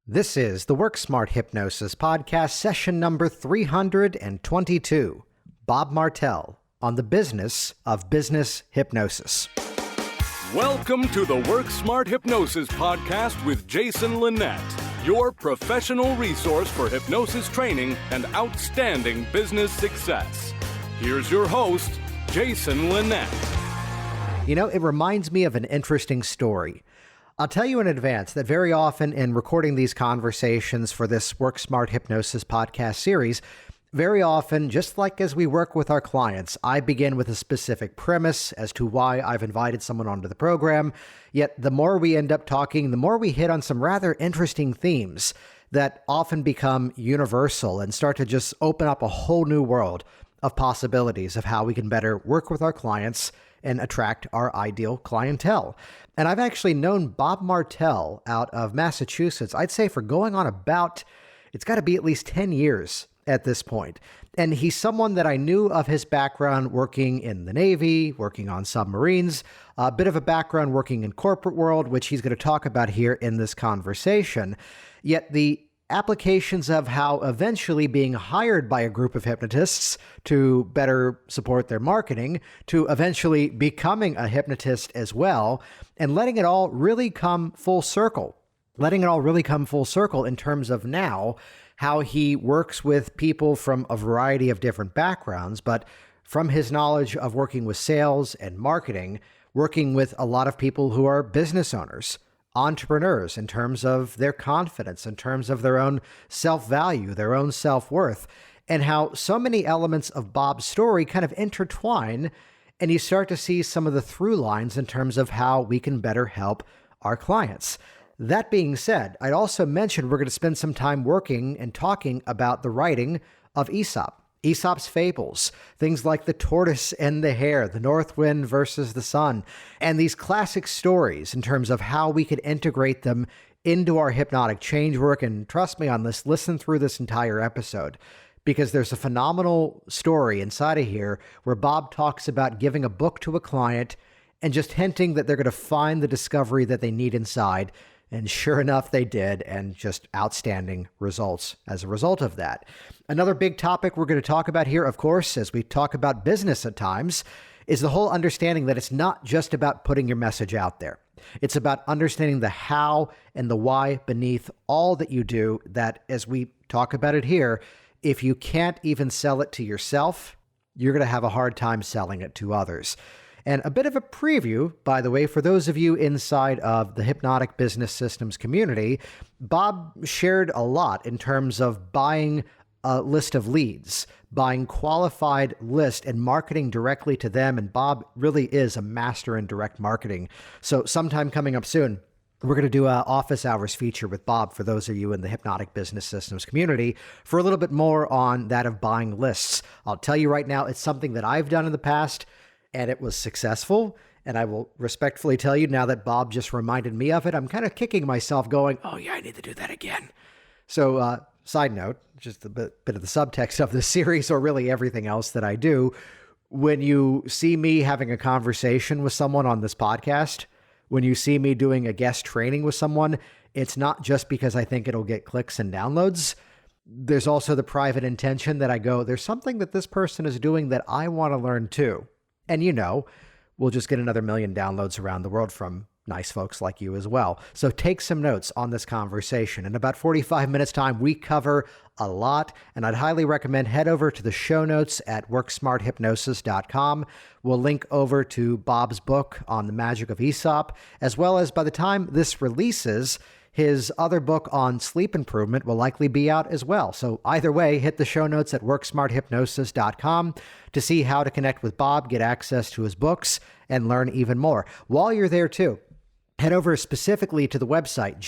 This is the Work Smart Hypnosis podcast, session number 322. Bob Martel on the business of business hypnosis. Welcome to the Work Smart Hypnosis podcast with Jason Linett, your professional resource for hypnosis training and outstanding business success. Here's your host, Jason Linett. You know, it reminds me of an interesting story. I'll tell you in advance that very often in recording these conversations for this Work Smart Hypnosis podcast series, very often, just like as we work with our clients, I begin with a specific premise as to why I've invited someone onto the program. Yet the more we end up talking, the more we hit on some rather interesting themes that often become universal and start to just open up a whole new world of possibilities of how we can better work with our clients and attract our ideal clientele. And I've actually known Bob Martel out of Massachusetts, I'd say for going on about, it's got to be at least 10 years at this point. And he's someone that I knew of his background working in the Navy, working on submarines, a bit of a background working in corporate world, which he's going to talk about here in this conversation. Yet the applications of how eventually being hired by a group of hypnotists to better support their marketing, to eventually becoming a hypnotist as well, and letting it all really come full circle. Letting it all really come full circle in terms of now how he works with people from a variety of different backgrounds, but from his knowledge of working with sales and marketing, working with a lot of people who are business owners, entrepreneurs in terms of their confidence, in terms of their own self-value, their own self-worth, and how so many elements of Bob's story kind of intertwine, and you start to see some of the through lines in terms of how we can better help our clients. That being said, I'd also mentioned we're going to spend some time working and talking about the writing of Aesop's fables, things like the tortoise and the hare, the north wind versus the sun, and these classic stories in terms of how we could integrate them into our hypnotic change work. And trust me on this, listen through this entire episode, because there's a phenomenal story inside of here where Bob talks about giving a book to a client and just hinting that they're going to find the discovery that they need inside. And sure enough, they did, and just outstanding results as a result of that. Another big topic we're going to talk about here, of course, as we talk about business at times, is the whole understanding that it's not just about putting your message out there. It's about understanding the how and the why beneath all that you do, that as we talk about it here, if you can't even sell it to yourself, you're going to have a hard time selling it to others. And a bit of a preview, by the way, for those of you inside of the Hypnotic Business Systems community, Bob shared a lot in terms of buying a list of leads, buying qualified list and marketing directly to them. And Bob really is a master in direct marketing. So sometime coming up soon, we're going to do an office hours feature with Bob for those of you in the Hypnotic Business Systems community for a little bit more on that of buying lists. I'll tell you right now, it's something that I've done in the past, and it was successful. And I will respectfully tell you now that Bob just reminded me of it, I'm kind of kicking myself going, oh yeah, I need to do that again. So side note, just a bit of the subtext of this series, or really everything else that I do. When you see me having a conversation with someone on this podcast, when you see me doing a guest training with someone, it's not just because I think it'll get clicks and downloads. There's also the private intention that I go, there's something that this person is doing that I want to learn too. And you know, we'll just get another 1 million downloads around the world from nice folks like you as well. So take some notes on this conversation. In about 45 minutes time, we cover a lot, and I'd highly recommend head over to the show notes at worksmarthypnosis.com. We'll link over to Bob's book on the magic of Aesop, as well as by the time this releases, his other book on sleep improvement will likely be out as well. So either way, hit the show notes at worksmarthypnosis.com to see how to connect with Bob, get access to his books, and learn even more. While you're there too, head over specifically to the website,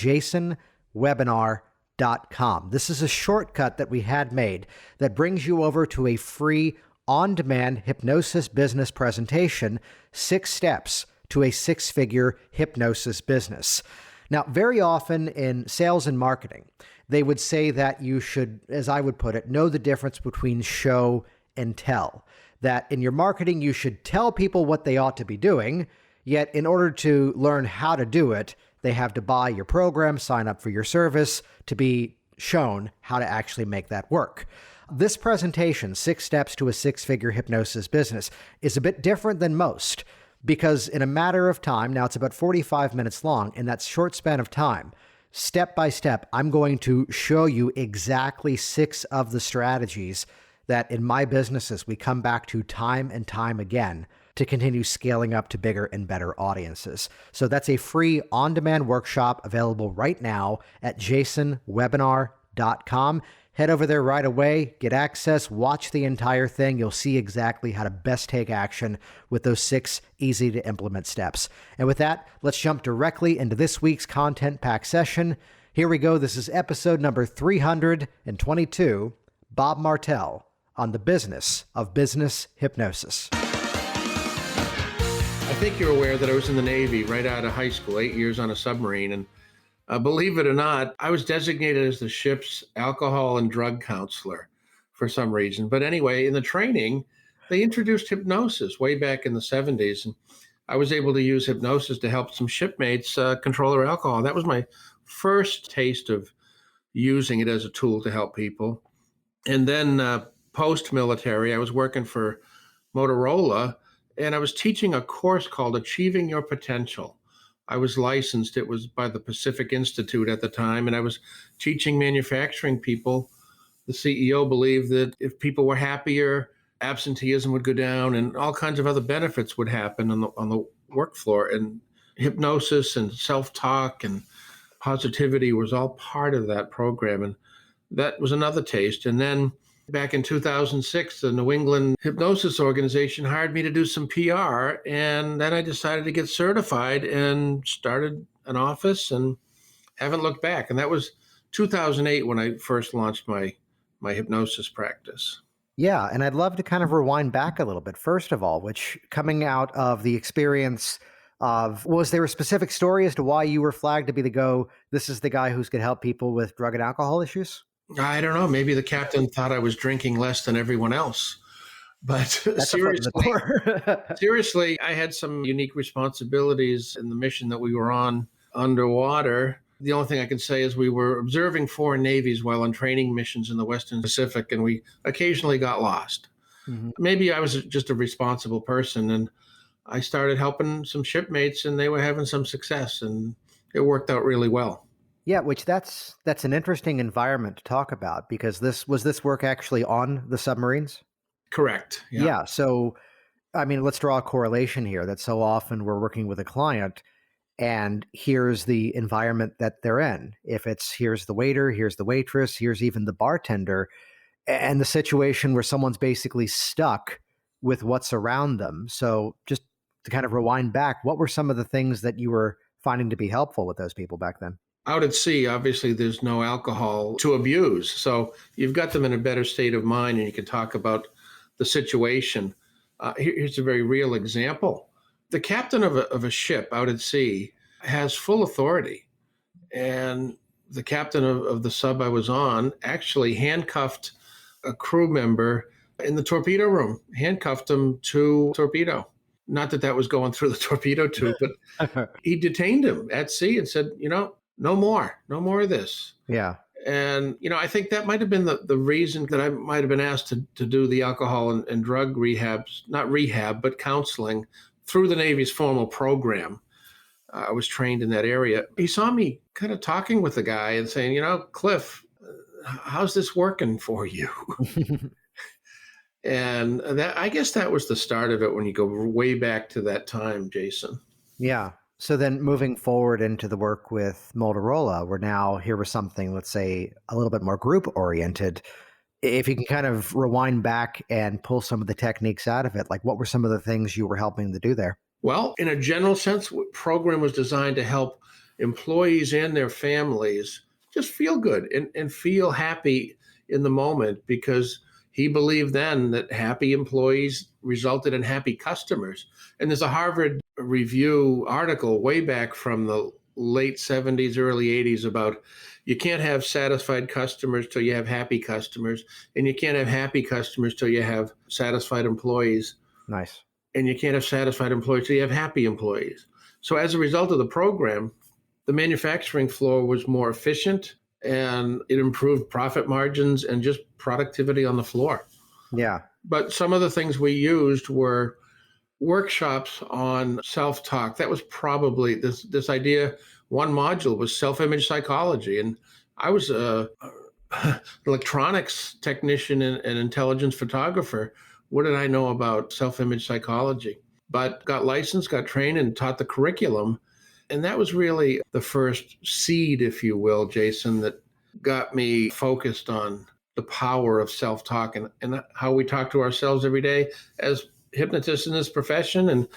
jasonwebinar.com. This is a shortcut that we had made that brings you over to a free on-demand hypnosis business presentation, 6 steps to a 6-figure hypnosis business. Now, very often in sales and marketing, they would say that you should, as I would put it, know the difference between show and tell. That in your marketing, you should tell people what they ought to be doing, yet in order to learn how to do it, They have to buy your program, sign up for your service to be shown how to actually make that work. This presentation, 6 Steps to a Six-Figure Hypnosis Business, is a bit different than most because in a matter of time, now it's about 45 minutes long, in that short span of time, step by step, I'm going to show you exactly 6 of the strategies that in my businesses we come back to time and time again to continue scaling up to bigger and better audiences. So that's a free on-demand workshop available right now at jasonwebinar.com. Head over there right away, get access, watch the entire thing. You'll see exactly how to best take action with those 6 easy to implement steps. And with that, let's jump directly into this week's content pack session. Here we go. This is episode number 322, Bob Martel on the business of business hypnosis. I think you're aware that I was in the Navy right out of high school, 8 years on a submarine. And believe it or not, I was designated as the ship's alcohol and drug counselor for some reason. But anyway, in the training, they introduced hypnosis way back in the 70s. And I was able to use hypnosis to help some shipmates control their alcohol. That was my first taste of using it as a tool to help people. And then post-military, I was working for Motorola, and I was teaching a course called Achieving Your Potential. I was licensed. It was by the Pacific Institute at the time, and I was teaching manufacturing people. The CEO believed that if people were happier, absenteeism would go down, and all kinds of other benefits would happen on the work floor. And hypnosis and self-talk and positivity was all part of that program, and that was another taste. And then back in 2006, the New England Hypnosis Organization hired me to do some PR, and then I decided to get certified and started an office and haven't looked back. And that was 2008 when I first launched my hypnosis practice. Yeah, and I'd love to kind of rewind back a little bit. First of all, which coming out of the experience of, was there a specific story as to why you were flagged to be this is the guy who's going to help people with drug and alcohol issues? I don't know. Maybe the captain thought I was drinking less than everyone else. But seriously, I had some unique responsibilities in the mission that we were on underwater. The only thing I can say is we were observing foreign navies while on training missions in the Western Pacific, and we occasionally got lost. Mm-hmm. Maybe I was just a responsible person, and I started helping some shipmates, and they were having some success, and it worked out really well. Yeah, which that's an interesting environment to talk about, because this work actually on the submarines? Correct. Yeah. So, I mean, let's draw a correlation here that so often we're working with a client and here's the environment that they're in. If it's here's the waiter, here's the waitress, here's even the bartender, and the situation where someone's basically stuck with what's around them. So just to kind of rewind back, what were some of the things that you were finding to be helpful with those people back then? Out at sea, obviously, there's no alcohol to abuse. So you've got them in a better state of mind, and you can talk about the situation. Here's a very real example. The captain of a ship out at sea has full authority. And the captain of the sub I was on actually handcuffed a crew member in the torpedo room, handcuffed him to torpedo. Not that was going through the torpedo tube, but he detained him at sea and said, no more of this. Yeah. And, I think that might have been the reason that I might have been asked to do the alcohol and drug rehabs, not rehab, but counseling through the Navy's formal program. I was trained in that area. He saw me kind of talking with the guy and saying, Cliff, how's this working for you? And I guess that was the start of it when you go way back to that time, Jason. Yeah. So then moving forward into the work with Motorola, we're now here with something, let's say, a little bit more group oriented. If you can kind of rewind back and pull some of the techniques out of it, like what were some of the things you were helping to do there? Well, in a general sense, the program was designed to help employees and their families just feel good and feel happy in the moment, because he believed then that happy employees resulted in happy customers. And there's a Harvard Review article way back from the late 70s, early 80s about you can't have satisfied customers till you have happy customers, and you can't have happy customers till you have satisfied employees. Nice. And you can't have satisfied employees till you have happy employees. So as a result of the program, the manufacturing floor was more efficient and it improved profit margins and just productivity on the floor. Yeah. But some of the things we used were workshops on self-talk. That was probably this idea. One module was self-image psychology. And I was a electronics technician and intelligence photographer. What did I know about self-image psychology? But got licensed, got trained, and taught the curriculum. And that was really the first seed, if you will, Jason, that got me focused on the power of self-talk and how we talk to ourselves every day as hypnotists in this profession and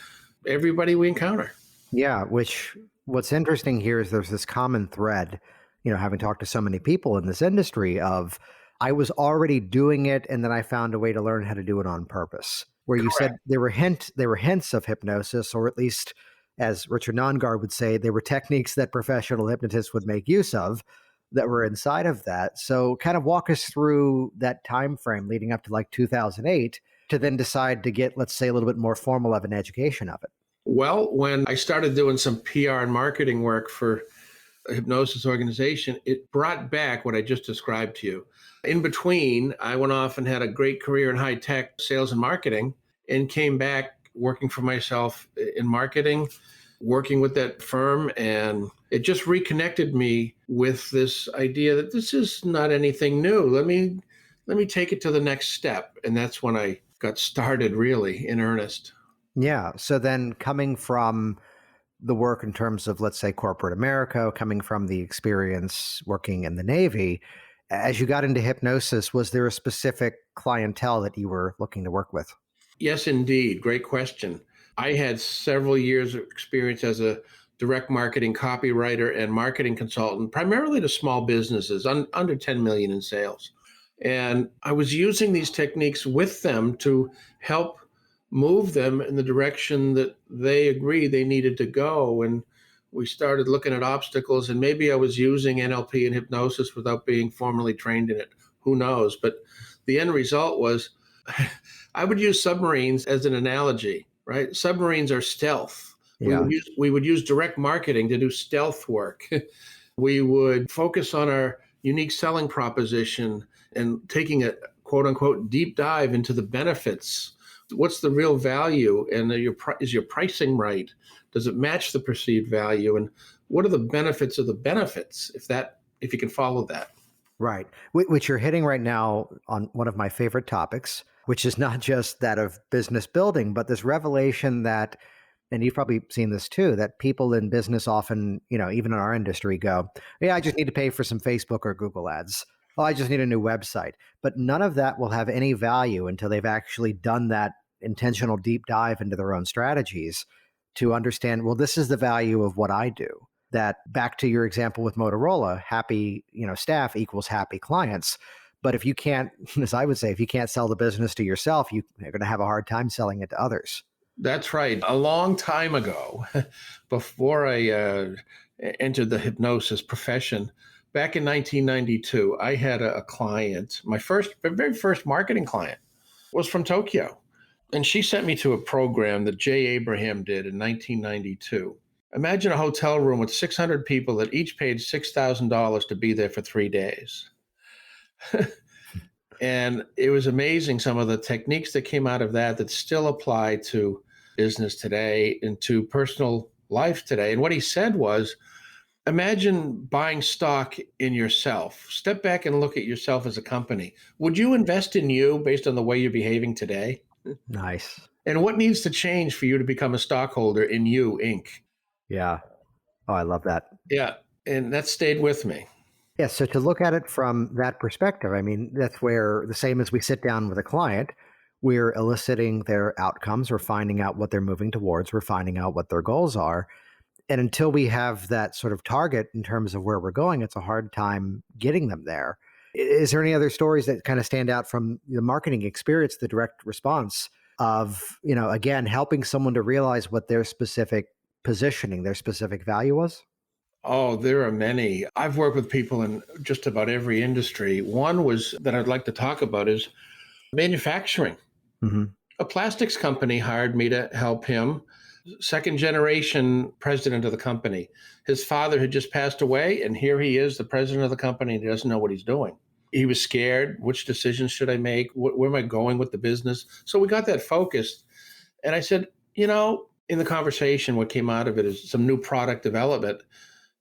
everybody we encounter. Yeah, what's interesting here is there's this common thread, having talked to so many people in this industry of I was already doing it and then I found a way to learn how to do it on purpose. Where you Correct. said there were hints of hypnosis, or at least as Richard Nongard would say, they were techniques that professional hypnotists would make use of that were inside of that. So kind of walk us through that time frame leading up to like 2008 to then decide to get, let's say, a little bit more formal of an education of it. Well, when I started doing some PR and marketing work for a hypnosis organization, it brought back what I just described to you. In between, I went off and had a great career in high tech sales and marketing and came back working for myself in marketing, working with that firm. And it just reconnected me with this idea that this is not anything new. Let me take it to the next step. And that's when I got started really in earnest. Yeah. So then coming from the work in terms of, let's say, corporate America, coming from the experience working in the Navy, as you got into hypnosis, was there a specific clientele that you were looking to work with? Yes, indeed. Great question. I had several years of experience as a direct marketing copywriter and marketing consultant, primarily to small businesses under 10 million in sales. And I was using these techniques with them to help move them in the direction that they agreed they needed to go. And we started looking at obstacles, and maybe I was using NLP and hypnosis without being formally trained in it. Who knows? But the end result was I would use submarines as an analogy, right? Submarines are stealth. Yeah. We would use direct marketing to do stealth work. We would focus on our unique selling proposition and taking a quote unquote deep dive into the benefits. What's the real value? And is your pricing right? Does it match the perceived value? And what are the benefits of the benefits if you can follow that? Right. Which you're hitting right now on one of my favorite topics, which is not just that of business building, but this revelation that, and you've probably seen this too, that people in business often, even in our industry go, yeah, I just need to pay for some Facebook or Google ads. Oh, I just need a new website. But none of that will have any value until they've actually done that intentional deep dive into their own strategies to understand, well, this is the value of what I do. That back to your example with Motorola, happy, staff equals happy clients. But if you can't, as I would say, if you can't sell the business to yourself, you're going to have a hard time selling it to others. That's right. A long time ago, before I entered the hypnosis profession, back in 1992, I had a client. My very first marketing client was from Tokyo. And she sent me to a program that Jay Abraham did in 1992. Imagine a hotel room with 600 people that each paid $6,000 to be there for 3 days. And it was amazing, some of the techniques that came out of that still apply to business today and to personal life today. And what he said was, imagine buying stock in yourself. Step back and look at yourself as a company. Would you invest in you based on the way you're behaving today? Nice. And what needs to change for you to become a stockholder in you, Inc.? Yeah. Oh, I love that. Yeah. And that stayed with me. Yeah. So to look at it from that perspective, I mean, that's where the same as we sit down with a client, we're eliciting their outcomes, we're finding out what they're moving towards, we're finding out what their goals are. And until we have that sort of target in terms of where we're going, it's a hard time getting them there. Is there any other stories that kind of stand out from the marketing experience, the direct response of, again, helping someone to realize what their specific positioning, their specific value was? Oh, there are many. I've worked with people in just about every industry. One was that I'd like to talk about is manufacturing. Mm-hmm. A plastics company hired me to help him second generation president of the company. His father had just passed away, and here he is, the president of the company, and he doesn't know what he's doing. He was scared. Which decisions should I make? Where am I going with the business? So we got that focused. And I said, in the conversation, what came out of it is some new product development.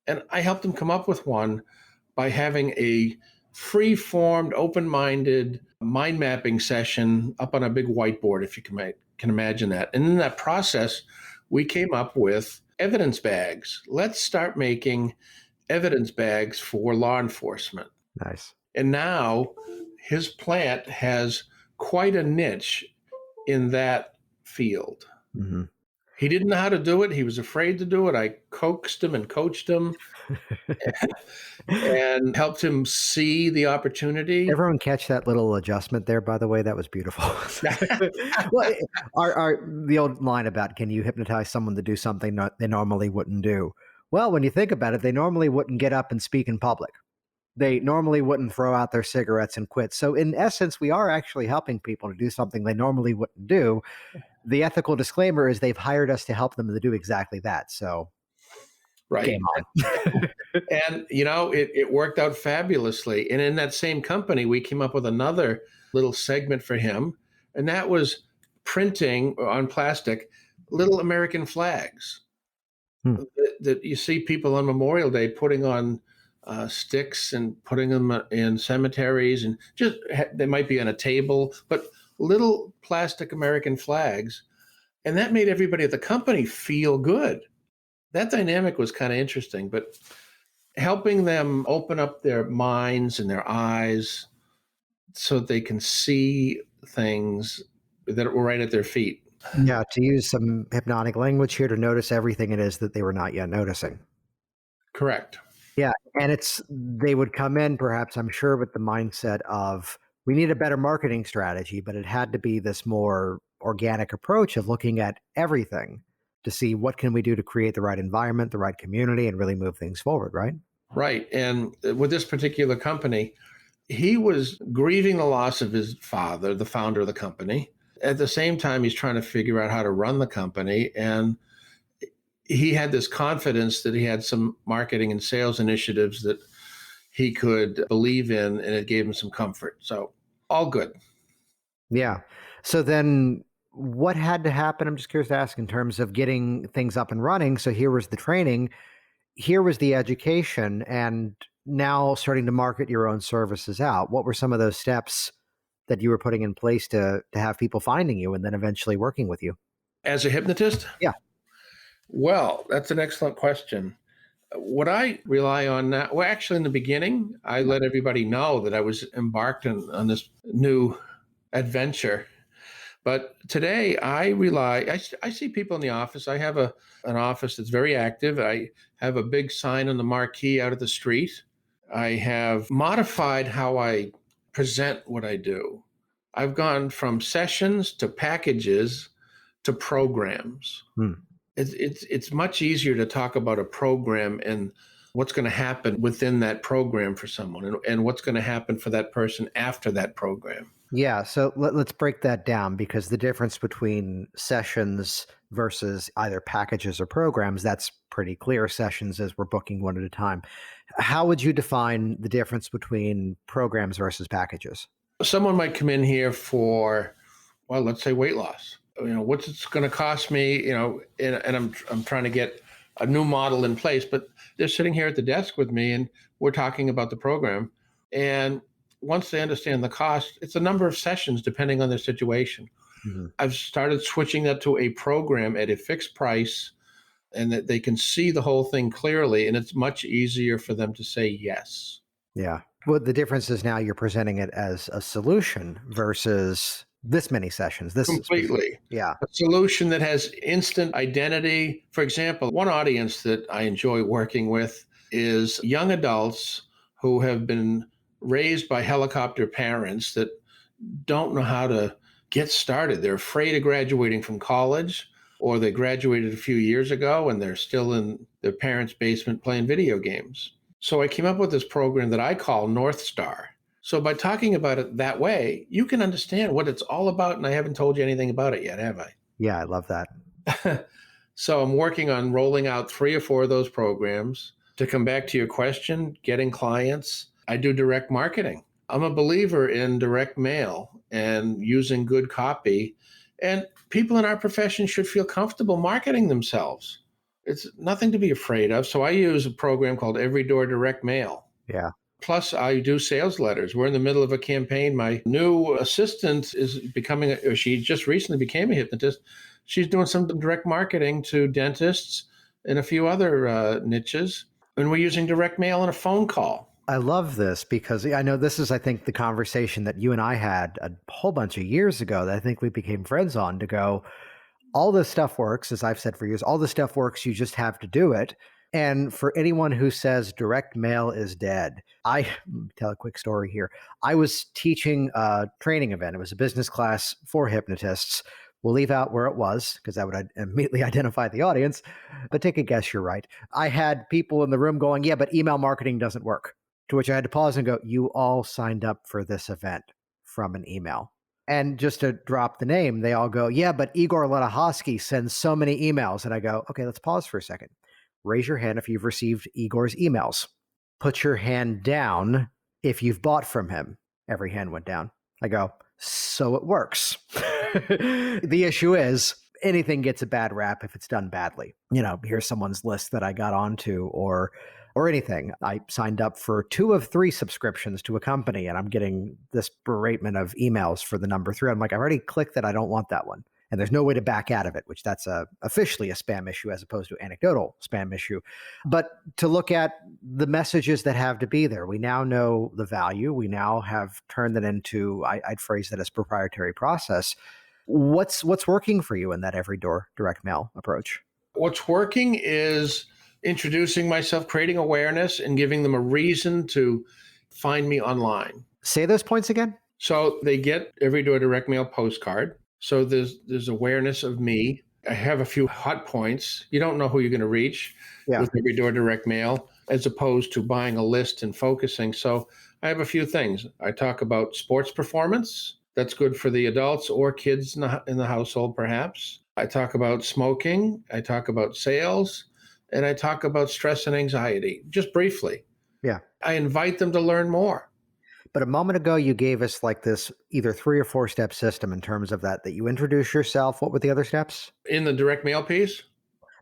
And I helped him come up with one by having a free-formed, open-minded mind mapping session up on a big whiteboard, if you can imagine that. And in that process, we came up with evidence bags. Let's start making evidence bags for law enforcement. Nice. And now his plant has quite a niche in that field. Mm-hmm. He didn't know how to do it. He was afraid to do it. I coaxed him and coached him and helped him see the opportunity. Everyone catch that little adjustment there, by the way? That was beautiful. Well, the old line about, can you hypnotize someone to do something they normally wouldn't do? Well, when you think about it, they normally wouldn't get up and speak in public. They normally wouldn't throw out their cigarettes and quit. So in essence, we are actually helping people to do something they normally wouldn't do. The ethical disclaimer is they've hired us to help them to do exactly that. So right. Game on. And, it worked out fabulously. And in that same company, we came up with another little segment for him. And that was printing on plastic little American flags that you see people on Memorial Day putting on sticks and putting them in cemeteries, and just they might be on a table, but little plastic American flags. And that made everybody at the company feel good. That dynamic was kind of interesting, but helping them open up their minds and their eyes so that they can see things that were right at their feet. Yeah, to use some hypnotic language here, to notice everything it is that they were not yet noticing. Correct. Yeah, and they would come in, perhaps, I'm sure, with the mindset of, we need a better marketing strategy, but it had to be this more organic approach of looking at everything to see what can we do to create the right environment, the right community, and really move things forward, right? Right. And with this particular company, he was grieving the loss of his father, the founder of the company. At the same time, he's trying to figure out how to run the company. And he had this confidence that he had some marketing and sales initiatives that he could believe in, and it gave him some comfort. So all good. Yeah. So then what had to happen? I'm just curious to ask in terms of getting things up and running. So here was the training, here was the education, and now starting to market your own services out. What were some of those steps that you were putting in place to have people finding you and then eventually working with you? As a hypnotist? Yeah. Well, that's an excellent question. What I rely on now, well, actually in the beginning, I let everybody know that I was embarked on this new adventure. But today I see people in the office. I have an office that's very active. I have a big sign on the marquee out of the street. I have modified how I present what I do. I've gone from sessions to packages to programs. It's much easier to talk about a program and what's going to happen within that program for someone, and what's going to happen for that person after that program. Yeah, so let's break that down, because the difference between sessions versus either packages or programs, that's pretty clear. Sessions as we're booking one at a time. How would you define the difference between programs versus packages? Someone might come in here for, well, let's say weight loss. What's it's going to cost me, and I'm trying to get a new model in place, but they're sitting here at the desk with me and we're talking about the program. And once they understand the cost, it's a number of sessions depending on their situation. Mm-hmm. I've started switching that to a program at a fixed price, and that they can see the whole thing clearly, and it's much easier for them to say yes. Yeah. Well, the difference is now you're presenting it as a solution versus this many sessions. This completely. Yeah. A solution that has instant identity. For example, one audience that I enjoy working with is young adults who have been raised by helicopter parents that don't know how to get started. They're afraid of graduating from college, or they graduated a few years ago and they're still in their parents' basement playing video games. So I came up with this program that I call North Star. So by talking about it that way, you can understand what it's all about. And I haven't told you anything about it yet, have I? Yeah, I love that. So I'm working on rolling out 3 or 4 of those programs. To come back to your question, getting clients, I do direct marketing. I'm a believer in direct mail and using good copy. And people in our profession should feel comfortable marketing themselves. It's nothing to be afraid of. So I use a program called Every Door Direct Mail. Yeah. Plus, I do sales letters. We're in the middle of a campaign. My new assistant is becoming, or she just recently became a hypnotist. She's doing some direct marketing to dentists and a few other niches. And we're using direct mail and a phone call. I love this because I know this is, I think, the conversation that you and I had a whole bunch of years ago that I think we became friends on, to go, all this stuff works, as I've said for years, all this stuff works, you just have to do it. And for anyone who says direct mail is dead, I tell a quick story here. I was teaching a training event. It was a business class for hypnotists. We'll leave out where it was because that would immediately identify the audience. But take a guess, you're right. I had people in the room going, yeah, but email marketing doesn't work. To which I had to pause and go, you all signed up for this event from an email. And just to drop the name, they all go, yeah, but Igor Ledahosky sends so many emails. And I go, okay, let's pause for a second. Raise your hand if you've received Igor's emails. Put your hand down if you've bought from him. Every hand went down. I go, so it works. The issue is anything gets a bad rap if it's done badly. Here's someone's list that I got onto or anything. I signed up for 2 of 3 subscriptions to a company and I'm getting this beratement of emails for the number 3. I'm like, I've already clicked that I don't want that one. And there's no way to back out of it, which that's officially a spam issue as opposed to anecdotal spam issue. But to look at the messages that have to be there, we now know the value. We now have turned it into, I'd phrase that as proprietary process. What's working for you in that every door direct mail approach? What's working is introducing myself, creating awareness, and giving them a reason to find me online. Say those points again. So they get Every Door Direct Mail postcard. So there's awareness of me. I have a few hot points. You don't know who you're going to reach with Every Door Direct Mail, as opposed to buying a list and focusing. So I have a few things. I talk about sports performance. That's good for the adults or kids in the household, perhaps. I talk about smoking. I talk about sales. And I talk about stress and anxiety, just briefly. Yeah. I invite them to learn more. But a moment ago, you gave us like this either 3 or 4 step system in terms of that you introduce yourself. What were the other steps? In the direct mail piece?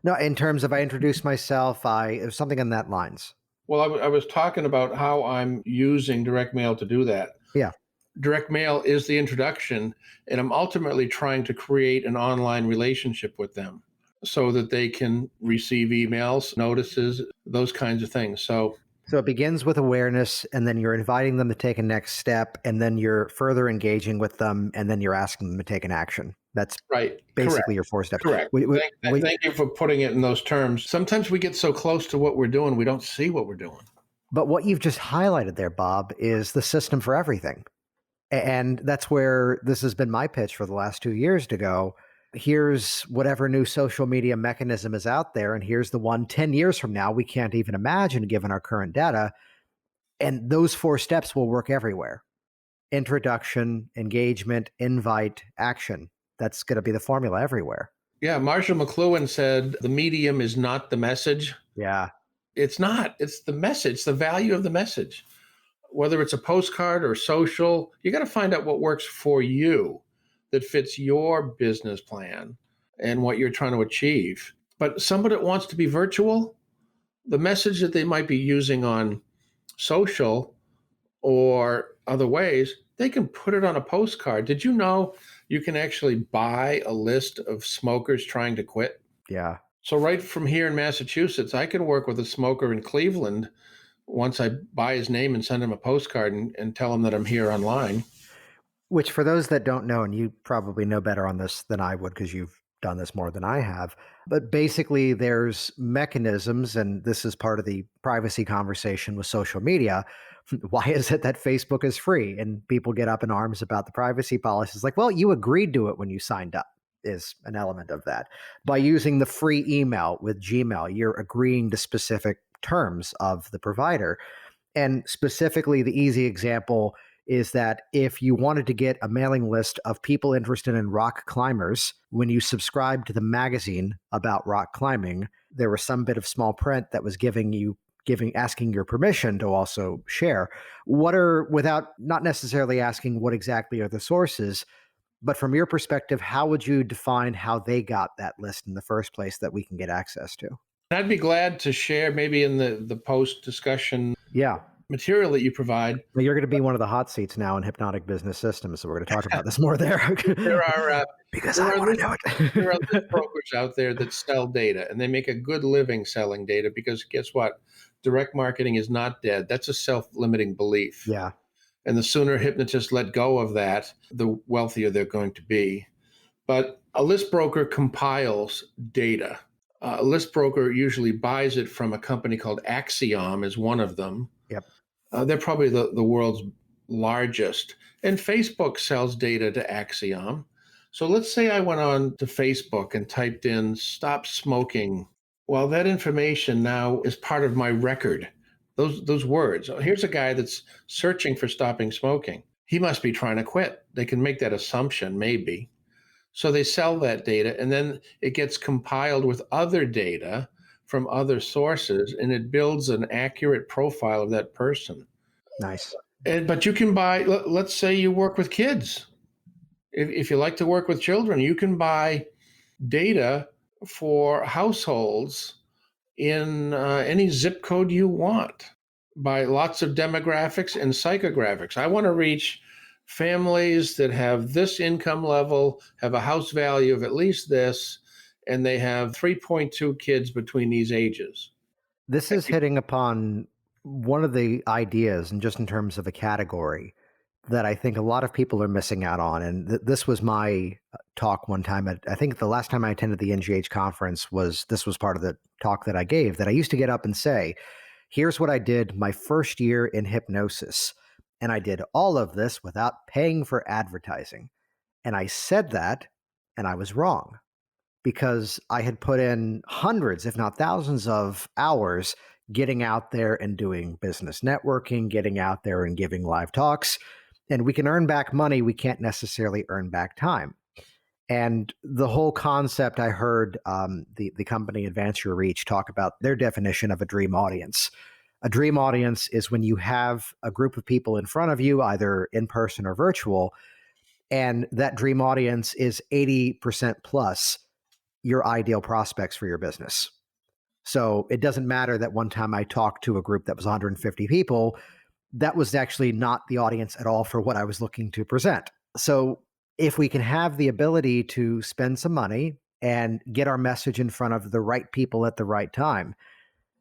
No, in terms of I introduce myself, it was something in that lines. Well, I was talking about how I'm using direct mail to do that. Yeah. Direct mail is the introduction, and I'm ultimately trying to create an online relationship with them so that they can receive emails, notices, those kinds of things. So it begins with awareness, and then you're inviting them to take a next step, and then you're further engaging with them, and then you're asking them to take an action. That's right. Basically Correct. your 4 steps. Correct. Thank you for putting it in those terms. Sometimes we get so close to what we're doing, we don't see what we're doing. But what you've just highlighted there, Bob, is the system for everything. And that's where this has been my pitch for the last 2 years to go, here's whatever new social media mechanism is out there, and here's the one 10 years from now we can't even imagine given our current data. And those 4 steps will work everywhere. Introduction, engagement, invite, action. That's going to be the formula everywhere. Yeah, Marshall McLuhan said the medium is not the message. Yeah. It's not. It's the message, the value of the message. Whether it's a postcard or social, you got to find out what works for you, that fits your business plan and what you're trying to achieve. But somebody that wants to be virtual, the message that they might be using on social or other ways, they can put it on a postcard. Did you know you can actually buy a list of smokers trying to quit? Yeah. So right from here in Massachusetts, I can work with a smoker in Cleveland once I buy his name and send him a postcard and tell him that I'm here online. Which, for those that don't know, and you probably know better on this than I would because you've done this more than I have, but basically there's mechanisms, and this is part of the privacy conversation with social media. Why is it that Facebook is free? And people get up in arms about the privacy policies. Like, well, you agreed to it when you signed up, is an element of that. By using the free email with Gmail, you're agreeing to specific terms of the provider. And specifically, the easy example is that if you wanted to get a mailing list of people interested in rock climbers, when you subscribed to the magazine about rock climbing, there was some bit of small print that was asking your permission to also share. Without not necessarily asking what exactly are the sources, but from your perspective, how would you define how they got that list in the first place that we can get access to? I'd be glad to share maybe in the post discussion Yeah. material that you provide. Well, you're going to be one of the hot seats now in hypnotic business systems, so we're going to talk about this more there. There are Because there I are want list, to know it. there are list brokers out there that sell data, and they make a good living selling data because guess what? Direct marketing is not dead. That's a self-limiting belief. Yeah. And the sooner hypnotists let go of that, the wealthier they're going to be. But a list broker compiles data. A list broker usually buys it from a company called Axiom, is one of them. Yep. They're probably the world's largest. And Facebook sells data to Axiom. So let's say I went on to Facebook and typed in stop smoking. Well, that information now is part of my record. Those words. Here's a guy that's searching for stopping smoking. He must be trying to quit. They can make that assumption, maybe. So they sell that data, and then it gets compiled with other data from other sources, and it builds an accurate profile of that person. Nice. But you can buy, let's say you work with kids. If you like to work with children, you can buy data for households in any zip code you want by lots of demographics and psychographics. I want to reach families that have this income level, have a house value of at least this, and they have 3.2 kids between these ages. This is hitting upon one of the ideas, and just in terms of a category, that I think a lot of people are missing out on. And this was my talk one time. I think the last time I attended the NGH conference this was part of the talk that I gave, that I used to get up and say, here's what I did my first year in hypnosis. And I did all of this without paying for advertising. And I said that, and I was wrong, because I had put in hundreds, if not thousands of hours getting out there and doing business networking, getting out there and giving live talks. And we can earn back money. We can't necessarily earn back time. And the whole concept, I heard the company Advance Your Reach talk about their definition of a dream audience. A dream audience is when you have a group of people in front of you, either in person or virtual, and that dream audience is 80% plus your ideal prospects for your business. So it doesn't matter that one time I talked to a group that was 150 people, that was actually not the audience at all for what I was looking to present. So if we can have the ability to spend some money and get our message in front of the right people at the right time,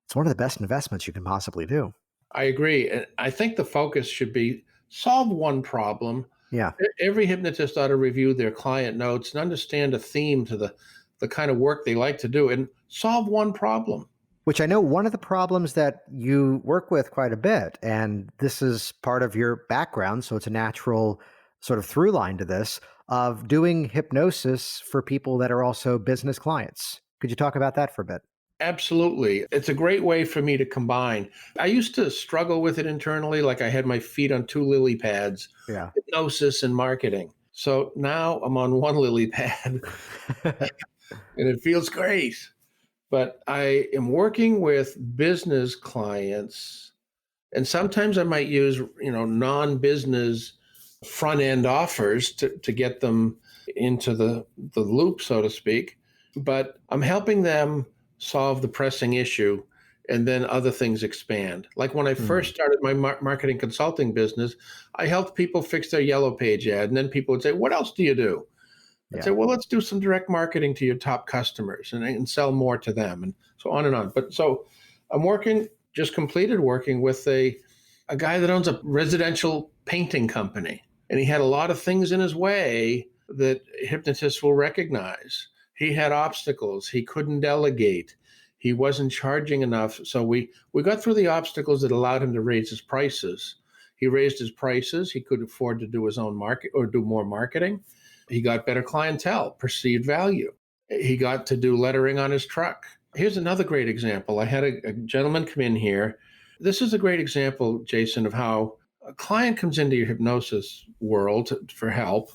it's one of the best investments you can possibly do. I agree. And I think the focus should be solve one problem. Yeah. Every hypnotist ought to review their client notes and understand a theme to the kind of work they like to do and solve one problem. Which I know one of the problems that you work with quite a bit, and this is part of your background, so it's a natural sort of through line to this, of doing hypnosis for people that are also business clients. Could you talk about that for a bit? Absolutely. It's a great way for me to combine. I used to struggle with it internally, like I had my feet on two lily pads, Yeah. hypnosis and marketing. So now I'm on one lily pad and it feels great. But I am working with business clients, and sometimes I might use, non-business front-end offers to get them into the loop, so to speak. But I'm helping them solve the pressing issue, and then other things expand. Like when I first started my marketing consulting business, I helped people fix their Yellow Page ad, and then people would say, what else do you do? I'd say, well, let's do some direct marketing to your top customers and sell more to them, and so on and on. But so I'm just completed working with a guy that owns a residential painting company. And he had a lot of things in his way that hypnotists will recognize. He had obstacles. He couldn't delegate. He wasn't charging enough. So we got through the obstacles that allowed him to raise his prices. He raised his prices. He could afford to do his own market or do more marketing. He got better clientele, perceived value. He got to do lettering on his truck. Here's another great example. I had a gentleman come in here. This is a great example, Jason, of how A client comes into your hypnosis world for help,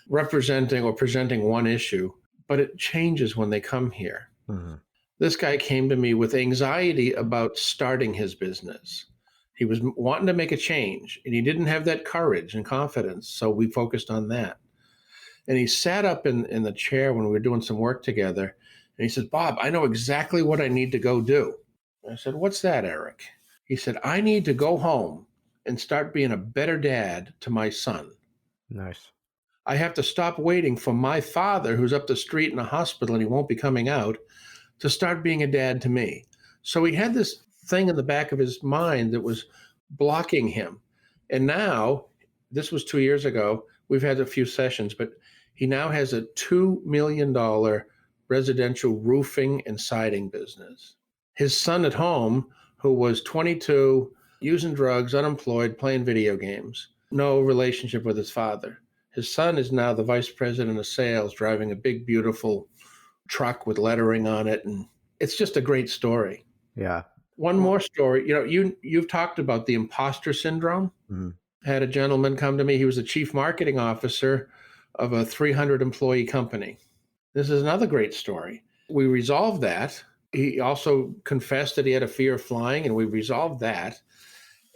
representing or presenting one issue, but it changes when they come here. Mhm. This guy came to me with anxiety about starting his business. He was wanting to make a change, and he didn't have that courage and confidence, so we focused on that. And he sat up in the chair when we were doing some work together, and he said, Bob, I know exactly what I need to go do. I said, what's that, Eric? He said, I need to go home and start being a better dad to my son. Nice. I have to stop waiting for my father, who's up the street in a hospital and he won't be coming out, to start being a dad to me. So he had this thing in the back of his mind that was blocking him. And now, this was 2 years ago, we've had a few sessions, but he now has a $2 million residential roofing and siding business. His son at home, who was 22, using drugs, unemployed, playing video games, no relationship with his father. His son is now the vice president of sales, driving a big, beautiful truck with lettering on it. And it's just a great story. Yeah. One more story. You've talked about the imposter syndrome. Mhm. I had a gentleman come to me. He was the chief marketing officer of a 300 employee company. This is another great story. We resolved that. He also confessed that he had a fear of flying, and we resolved that.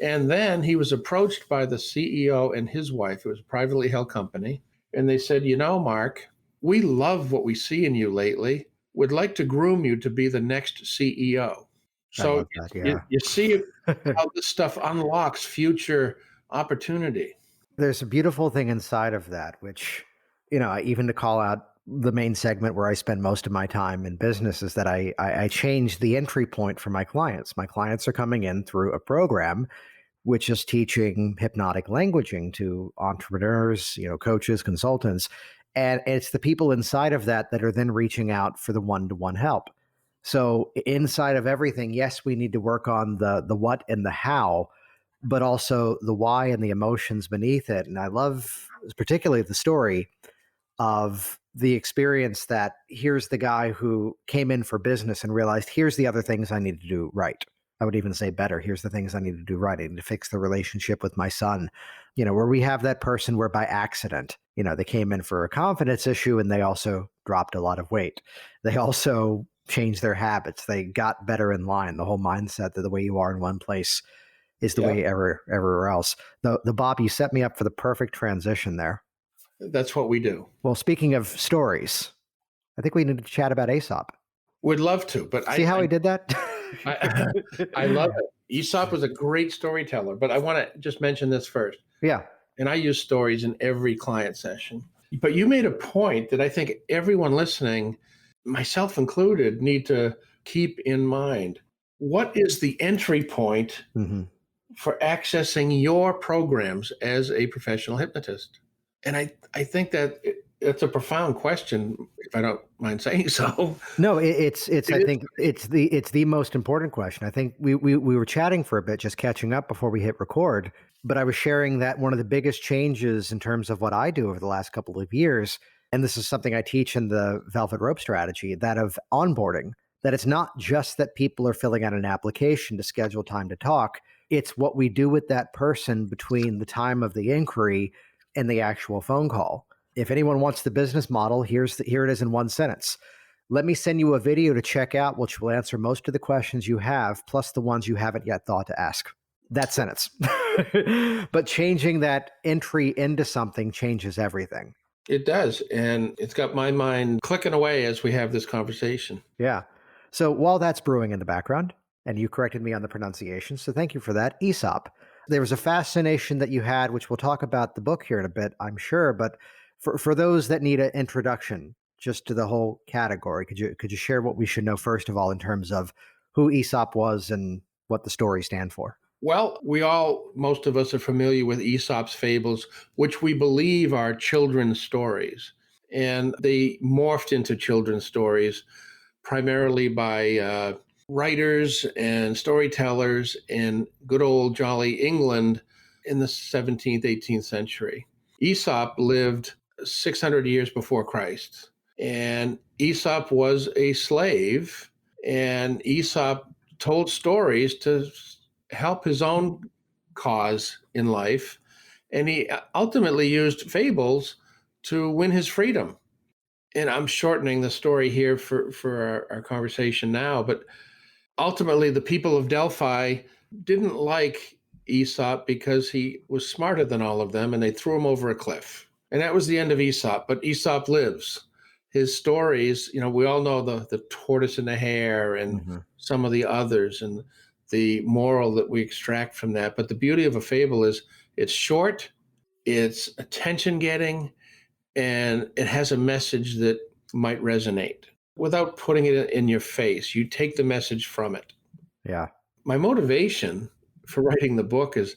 And then he was approached by the CEO and his wife. It was a privately held company. And they said, Mark, we love what we see in you lately. We'd like to groom you to be the next CEO. I So love that. Yeah. you see how this stuff unlocks future opportunity. There's a beautiful thing inside of that, which, even to call out the main segment where I spend most of my time in business is that I change the entry point for my clients. My clients are coming in through a program which is teaching hypnotic languaging to entrepreneurs, coaches, consultants. And it's the people inside of that are then reaching out for the one-to-one help. So inside of everything, yes, we need to work on the what and the how, but also the why and the emotions beneath it. And I love particularly the story of the experience that here's the guy who came in for business and realized here's the other things I need to do right. I would even say better. Here's the things I need to do right. I need to fix the relationship with my son. Where we have that person where by accident, they came in for a confidence issue and they also dropped a lot of weight. They also changed their habits. They got better in line. The whole mindset that the way you are in one place is the way everywhere else. The Bob, you set me up for the perfect transition there. That's what we do. Well, speaking of stories, I think we need to chat about Aesop. Would love to, but See how he did that? I love it. Aesop was a great storyteller, but I want to just mention this first. Yeah. And I use stories in every client session. But you made a point that I think everyone listening, myself included, need to keep in mind. What is the entry point for accessing your programs as a professional hypnotist? And I think that it's a profound question, if I don't mind saying so. No, it's I think it's the most important question. I think we were chatting for a bit, just catching up before we hit record. But I was sharing that one of the biggest changes in terms of what I do over the last couple of years, and this is something I teach in the Velvet Rope strategy, that of onboarding, that it's not just that people are filling out an application to schedule time to talk. It's what we do with that person between the time of the inquiry and the actual phone call. If anyone wants the business model, here it is in one sentence. Let me send you a video to check out, which will answer most of the questions you have, plus the ones you haven't yet thought to ask. That sentence. But changing that entry into something changes everything. It does. And it's got my mind clicking away as we have this conversation. Yeah. So while that's brewing in the background, and you corrected me on the pronunciation, so thank you for that, Aesop. There was a fascination that you had, which we'll talk about the book here in a bit, I'm sure, but for those that need an introduction just to the whole category, could you share what we should know first of all in terms of who Aesop was and what the stories stand for? Well, most of us are familiar with Aesop's fables, which we believe are children's stories. And they morphed into children's stories primarily by writers and storytellers in good old jolly England in the 17th, 18th century. Aesop lived 600 years before Christ, and Aesop was a slave, and Aesop told stories to help his own cause in life. And he ultimately used fables to win his freedom. And I'm shortening the story here for our conversation now, but ultimately the people of Delphi didn't like Aesop because he was smarter than all of them, and they threw him over a cliff. And that was the end of Aesop, but Aesop lives. His stories, we all know the tortoise and the hare and some of the others and the moral that we extract from that. But the beauty of a fable is it's short, it's attention getting, and it has a message that might resonate without putting it in your face. You take the message from it. Yeah. My motivation for writing the book is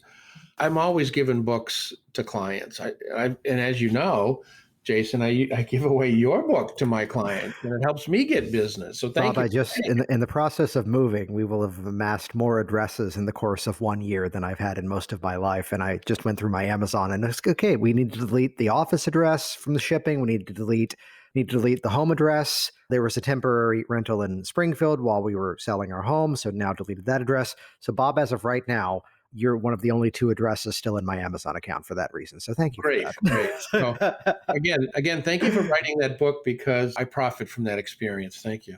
I'm always giving books to clients. And as you know, Jason, I give away your book to my clients, and it helps me get business. So thank Bob, you. in the process of moving, we will have amassed more addresses in the course of 1 year than I've had in most of my life. And I just went through my Amazon, and it's okay. We need to delete the office address from the shipping. We need to delete the home address. There was a temporary rental in Springfield while we were selling our home, so now deleted that address. So Bob, as of right now, you're one of the only 2 addresses still in my Amazon account for that reason. So thank you Great, for great. So that. again, thank you for writing that book because I profit from that experience. Thank you.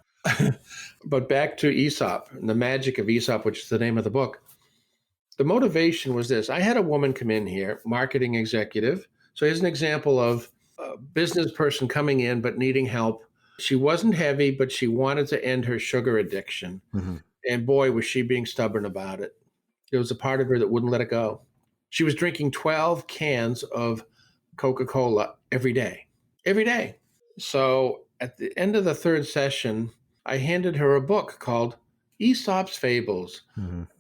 But back to Aesop and the magic of Aesop, which is the name of the book. The motivation was this. I had a woman come in here, marketing executive. So here's an example of a business person coming in but needing help. She wasn't heavy, but she wanted to end her sugar addiction. And boy, was she being stubborn about it. There was a part of her that wouldn't let it go. She was drinking 12 cans of Coca-Cola every day. So at the end of the 3rd session, I handed her a book called Aesop's Fables,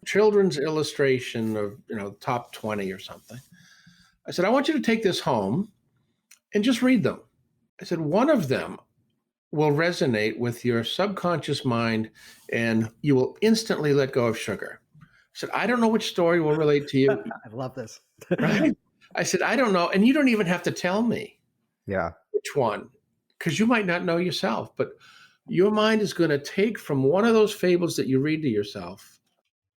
children's illustration of, top 20 or something. I said, I want you to take this home and just read them. I said, one of them will resonate with your subconscious mind and you will instantly let go of sugar. I said, I don't know which story will relate to you. I love this. Right? I said, I don't know. And you don't even have to tell me which one, because you might not know yourself. But your mind is going to take from one of those fables that you read to yourself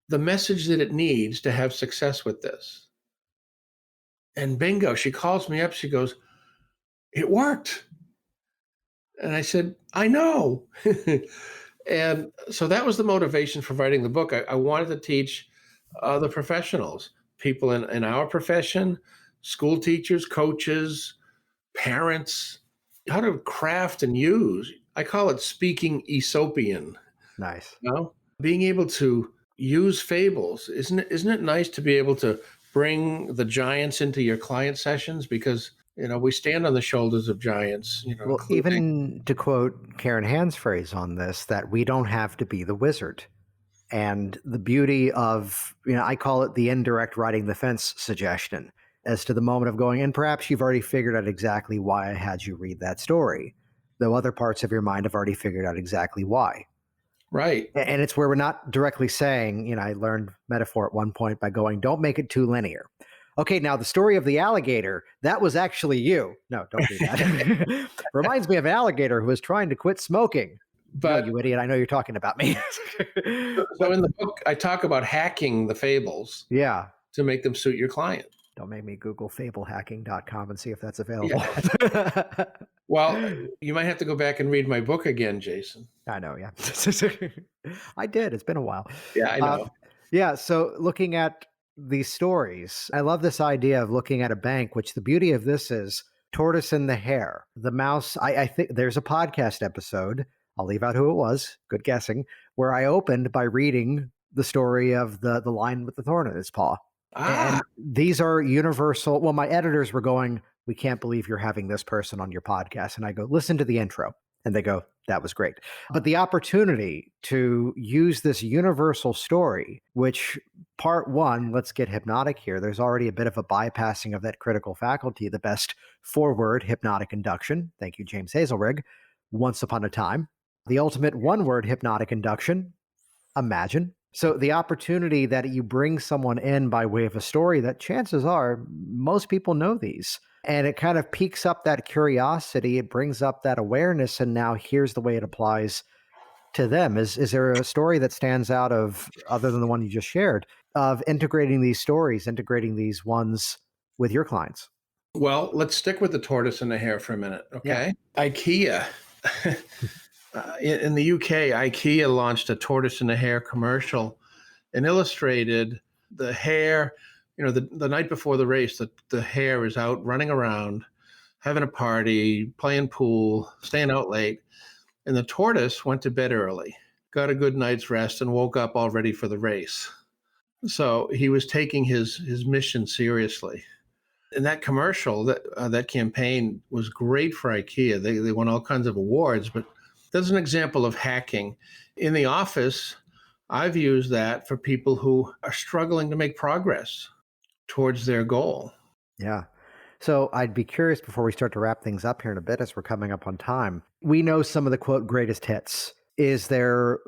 the message that it needs to have success with this. And bingo, she calls me up. She goes, it worked. And I said, I know. And so that was the motivation for writing the book. I wanted to teach the professionals, people in our profession, school teachers, coaches, parents, how to craft and use. I call it speaking Aesopian. Nice. Being able to use fables. Isn't it nice to be able to bring the giants into your client sessions? Because we stand on the shoulders of giants. Well, even to quote Karen Hand's phrase on this, that we don't have to be the wizard. And the beauty of, I call it the indirect riding the fence suggestion, as to the moment of going, and perhaps you've already figured out exactly why I had you read that story, though other parts of your mind have already figured out exactly why. Right. And it's where we're not directly saying, I learned metaphor at one point by going, don't make it too linear. Okay, now the story of the alligator, that was actually you. No, don't do that. Reminds me of an alligator who was trying to quit smoking. But no, you idiot, I know you're talking about me. So in the book, I talk about hacking the fables to make them suit your client. Don't make me Google fablehacking.com and see if that's available. Yeah. Well, you might have to go back and read my book again, Jason. I know, yeah. I did. It's been a while. Yeah, I know. Yeah, so looking at these stories, I love this idea of looking at a bank, which the beauty of this is tortoise and the hare. The mouse, I think there's a podcast episode, I'll leave out who it was, good guessing, where I opened by reading the story of the lion with the thorn in its paw. And these are universal. Well, my editors were going, we can't believe you're having this person on your podcast. And I go, listen to the intro. And they go, that was great. But the opportunity to use this universal story, which part one, let's get hypnotic here. There's already a bit of a bypassing of that critical faculty, the best four-word hypnotic induction. Thank you, James Hazelrig. Once upon a time. The ultimate one-word hypnotic induction, imagine. So the opportunity that you bring someone in by way of a story that chances are most people know these. And it kind of piques up that curiosity. It brings up that awareness. And now here's the way it applies to them. Is there a story that stands out of, other than the one you just shared, of integrating these stories, integrating these ones with your clients? Well, let's stick with the tortoise and the hare for a minute, Yeah. okay? IKEA. In the UK, IKEA launched a tortoise and the hare commercial and illustrated the hare. The night before the race, the hare is out running around, having a party, playing pool, staying out late. And the tortoise went to bed early, got a good night's rest, and woke up all ready for the race. So he was taking his mission seriously. And that commercial, that campaign was great for IKEA. They won all kinds of awards, but that's an example of hacking. In the office, I've used that for people who are struggling to make progress towards their goal. Yeah. So I'd be curious before we start to wrap things up here in a bit, as we're coming up on time. We know some of the quote greatest hits. Is there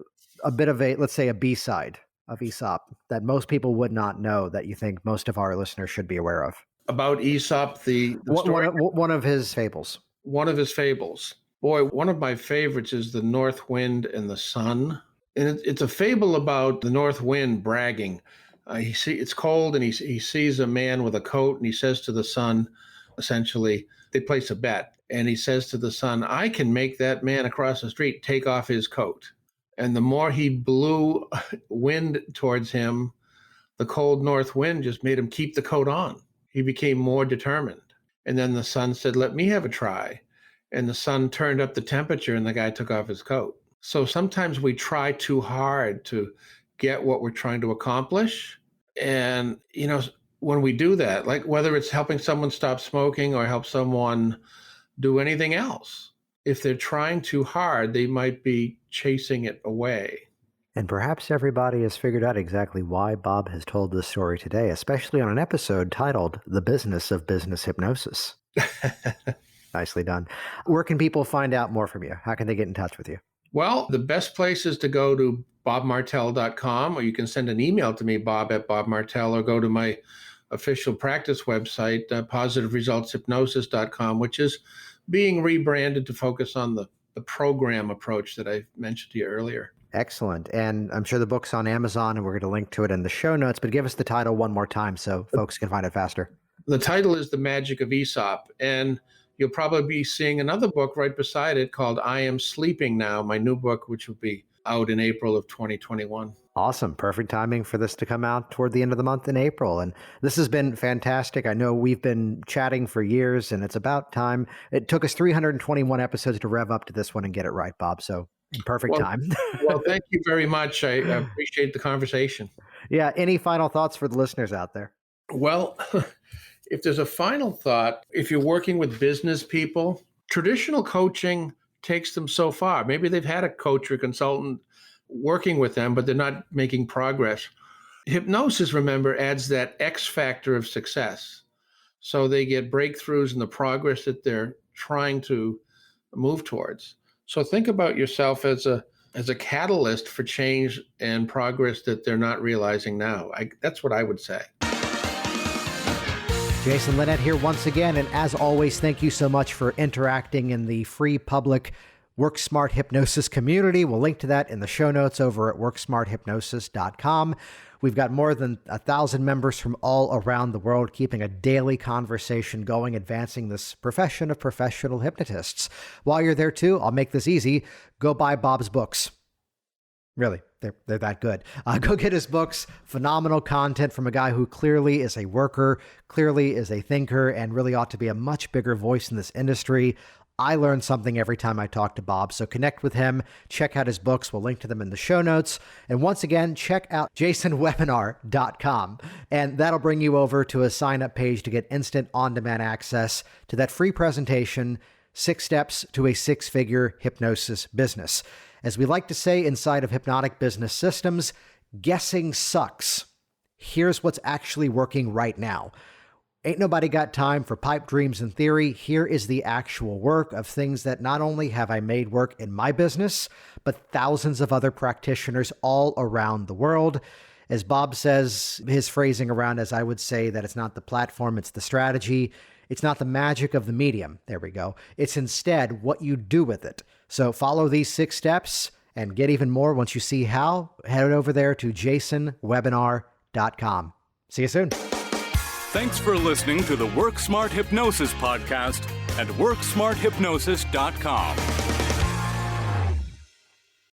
a bit of let's say a B-side of Aesop that most people would not know that you think most of our listeners should be aware of? About Aesop, the story, one of his fables. one of his fables. Boy, one of my favorites is the North Wind and the Sun. And it's a fable about the North Wind bragging. It's cold, and he sees a man with a coat, and he says to the sun, essentially, they place a bet. And he says to the sun, I can make that man across the street take off his coat. And the more he blew wind towards him, the cold north wind just made him keep the coat on. He became more determined. And then the sun said, let me have a try. And the sun turned up the temperature, and the guy took off his coat. So sometimes we try too hard to get what we're trying to accomplish. And, when we do that, like whether it's helping someone stop smoking or help someone do anything else, if they're trying too hard, they might be chasing it away. And perhaps everybody has figured out exactly why Bob has told this story today, especially on an episode titled The Business of Business Hypnosis. Nicely done. Where can people find out more from you? How can they get in touch with you? Well, the best place is to go to bobmartel.com, or you can send an email to me, bob@bobmartel, or go to my official practice website, positiveresultshypnosis.com, which is being rebranded to focus on the program approach that I mentioned to you earlier. Excellent. And I'm sure the book's on Amazon, and we're going to link to it in the show notes, but give us the title one more time so folks can find it faster. The title is The Magic of Aesop, and you'll probably be seeing another book right beside it called I Am Sleeping Now, my new book, which will be out in April of 2021. Awesome. Perfect timing for this to come out toward the end of the month in April. And this has been fantastic. I know we've been chatting for years, and it's about time. It took us 321 episodes to rev up to this one and get it right, Bob. So perfect time. Well, thank you very much. I appreciate the conversation. Yeah. Any final thoughts for the listeners out there? Well, if there's a final thought, if you're working with business people, traditional coaching takes them so far. Maybe they've had a coach or consultant working with them, but they're not making progress. Hypnosis, remember, adds that X factor of success. So they get breakthroughs in the progress that they're trying to move towards. So think about yourself as a catalyst for change and progress that they're not realizing now. That's what I would say. Jason Linett here once again, and as always, thank you so much for interacting in the free public Work Smart Hypnosis community. We'll link to that in the show notes over at worksmarthypnosis.com. We've got more than 1,000 members from all around the world keeping a daily conversation going, advancing this profession of professional hypnotists. While you're there too, I'll make this easy. Go buy Bob's books. Really, they're that good. Go get his books. Phenomenal content from a guy who clearly is a worker, clearly is a thinker, and really ought to be a much bigger voice in this industry. I learn something every time I talk to Bob, so connect with him. Check out his books. We'll link to them in the show notes. And once again, check out jasonwebinar.com, and that'll bring you over to a sign-up page to get instant on-demand access to that free presentation, 6 Steps to a Six-Figure Hypnosis Business. As we like to say inside of Hypnotic Business Systems, guessing sucks. Here's what's actually working right now. Ain't nobody got time for pipe dreams and theory. Here is the actual work of things that not only have I made work in my business, but thousands of other practitioners all around the world. As Bob says, his phrasing around, as I would say, that it's not the platform, it's the strategy. It's not the magic of the medium. There we go. It's instead what you do with it. So follow these 6 steps and get even more once you see how. Head over there to jasonwebinar.com. WorkSmartHypnosis.com. See you soon. Thanks for listening to the Work Smart Hypnosis podcast at WorkSmartHypnosis.com.